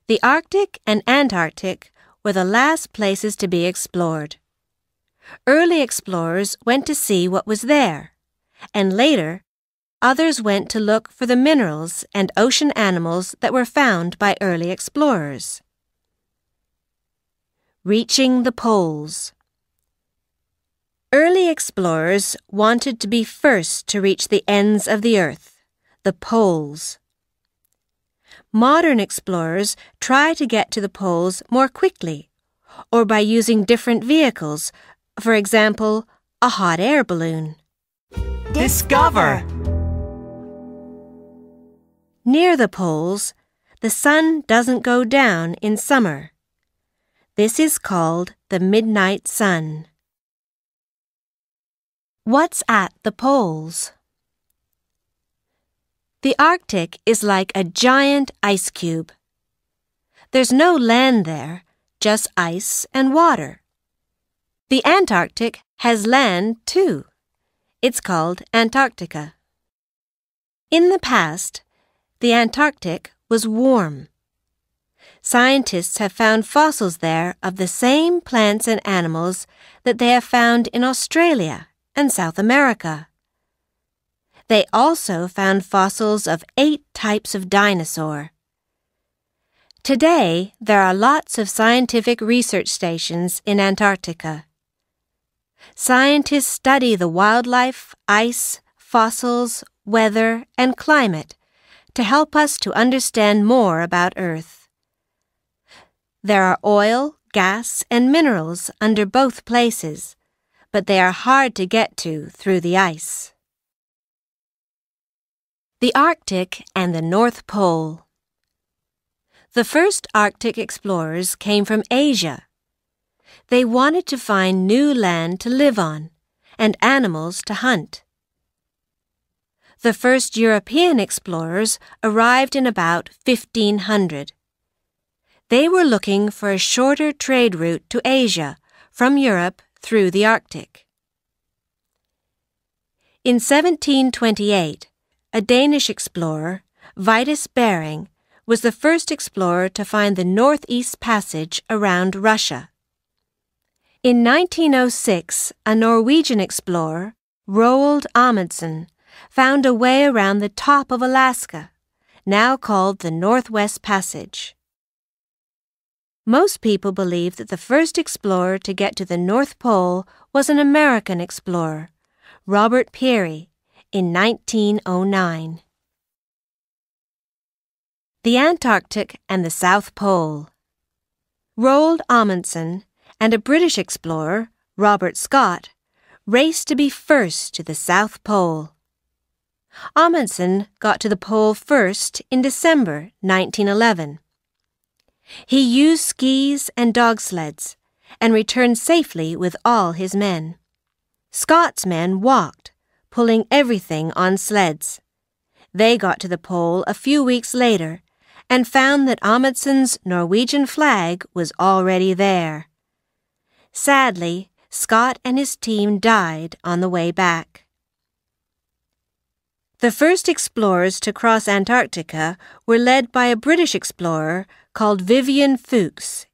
The Arctic and Antarctic were the last places to be explored. Early explorers went to see what was there, and later, others went to look for the minerals and ocean animals that were found by early explorers. Reaching the poles. Early explorers wanted to be first to reach the ends of the earth, the poles. Modern explorers try to get to the poles more quickly, or by using different vehicles, for example, a hot air balloon. Discover! Near the poles, the sun doesn't go down in summer. This is called the midnight sun. What's at the poles? The Arctic is like a giant ice cube. There's no land there, just ice and water. The Antarctic has land, too. It's called Antarctica. In the past, the Antarctic was warm. Scientists have found fossils there of the same plants and animals that they have found in Australia and South America. They also found fossils of 8 types of dinosaur. Today, there are lots of scientific research stations in Antarctica. Scientists study the wildlife, ice, fossils, weather, and climate to help us to understand more about Earth. There are oil, gas, and minerals under both places, but they are hard to get to through the ice. The Arctic and the North Pole. The first Arctic explorers came from Asia. They wanted to find new land to live on and animals to hunt. The first European explorers arrived in about 1500. They were looking for a shorter trade route to Asia from Europe through the Arctic. In 1728, a Danish explorer, Vitus Bering, was the first explorer to find the Northeast Passage around Russia. In 1906, a Norwegian explorer, Roald Amundsen, found a way around the top of Alaska, now called the Northwest Passage. Most people believe that the first explorer to get to the North Pole was an American explorer, Robert Peary, in 1909. The Antarctic and the South Pole. Roald Amundsen and a British explorer, Robert Scott, raced to be first to the South Pole. Amundsen got to the pole first in December 1911. He used skis and dog sleds and returned safely with all his men. Scott's men walked, pulling everything on sleds. They got to the pole a few weeks later and found that Amundsen's Norwegian flag was already there. Sadly, Scott and his team died on the way back. The first explorers to cross Antarctica were led by a British explorer called Vivian Fuchs